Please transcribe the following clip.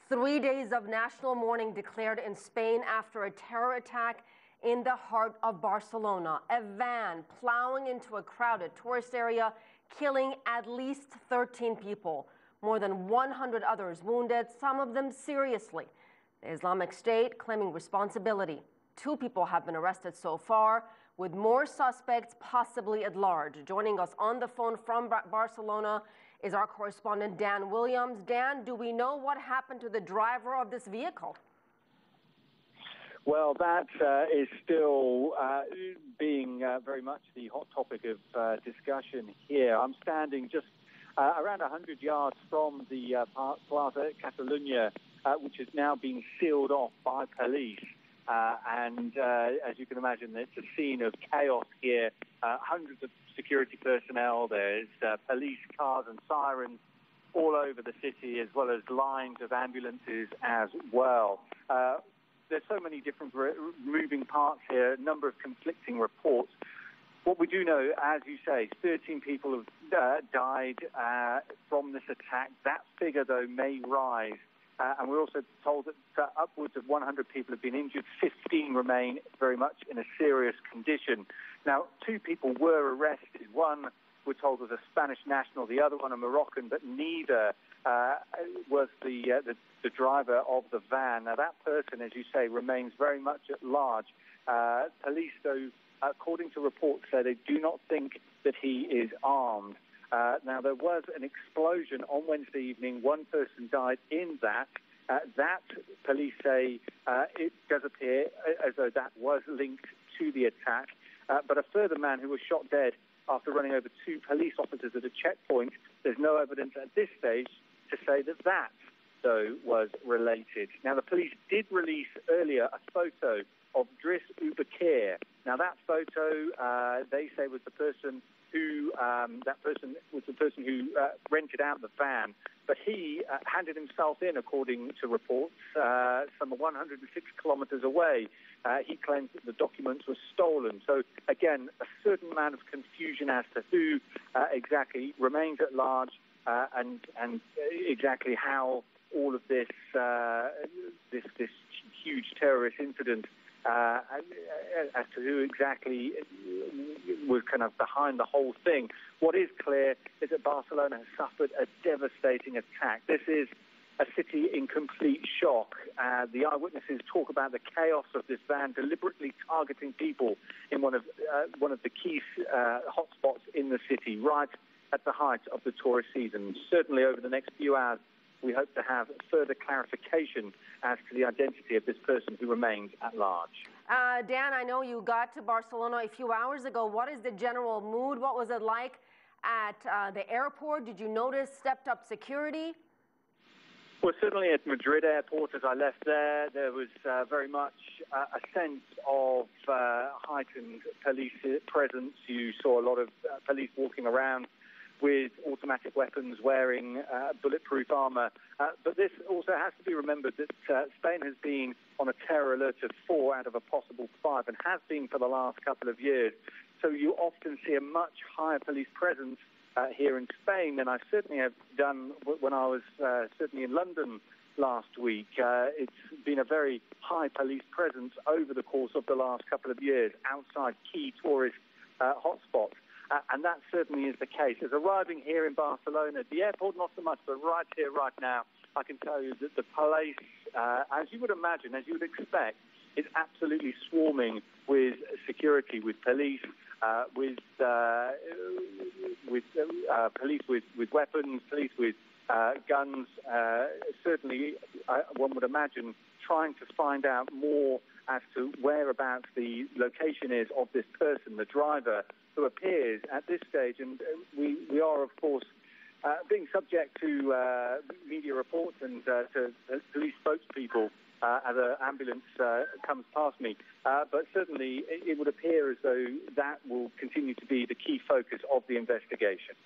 3 days of national mourning declared in Spain after a terror attack in the heart of Barcelona. A van plowing into a crowded tourist area, killing at least 13 people. More than 100 others wounded, some of them seriously. The Islamic State claiming responsibility. 2 people have been arrested so far, with more suspects possibly at large. Joining us on the phone from Barcelona is our correspondent Dan Williams. Dan, do we know what happened to the driver of this vehicle? Well, that is still being very much the hot topic of discussion here. I'm standing just around 100 yards from the Plaza Catalunya, which is now being sealed off by police. As you can imagine, it's a scene of chaos here. Hundreds of security personnel. There's police cars and sirens all over the city, as well as lines of ambulances as well. There's so many different moving parts here, a number of conflicting reports. What we do know, as you say, 13 people have died from this attack. That figure, though, may rise. And we're also told that upwards of 100 people have been injured. 15 remain very much in a serious condition. Now, 2 people were arrested. One, we're told, was a Spanish national, the other one a Moroccan, but neither was the driver of the van. Now, that person, as you say, remains very much at large. Police, though, according to reports, say they do not think that he is armed. Now, there was an explosion on Wednesday evening. 1 person died in that. That, police say, it does appear as though that was linked to the attack. But a further man who was shot dead after running over 2 police officers at a checkpoint, there's no evidence at this stage to say that, though, was related. Now, the police did release earlier a photo of Driss Ubakir. Now, that photo, they say, was the person who rented out the van, but he handed himself in, according to reports, some 106 kilometers away. He claims that the documents were stolen. So, again, a certain amount of confusion as to who exactly remains at large and exactly how all of this huge terrorist incident, as to who exactly was kind of behind the whole thing. What is clear is that Barcelona has suffered a devastating attack. This is a city in complete shock. The eyewitnesses talk about the chaos of this van deliberately targeting people in one of the key hotspots in the city, right at the height of the tourist season. Certainly over the next few hours, we hope to have further clarification as to the identity of this person who remains at large. Dan, I know you got to Barcelona a few hours ago. What is the general mood? What was it like at the airport? Did you notice stepped-up security? Well, certainly at Madrid airport, as I left there, there was very much a sense of heightened police presence. You saw a lot of police walking around with automatic weapons, wearing bulletproof armor. But this also has to be remembered that Spain has been on a terror alert of 4 out of a possible 5, and has been for the last couple of years. So you often see a much higher police presence here in Spain than I certainly have done when I was certainly in London last week. It's been a very high police presence over the course of the last couple of years outside key tourist hotspots. And that certainly is the case. As arriving here in Barcelona, the airport not so much, but right here, right now, I can tell you that the place, as you would imagine, as you would expect, is absolutely swarming with security, with police, with police with weapons, police with guns. Certainly, one would imagine trying to find out more as to whereabouts the location is of this person, the driver, who appears at this stage. And we are, of course, being subject to media reports and to police spokespeople as an ambulance comes past me. But certainly it would appear as though that will continue to be the key focus of the investigation.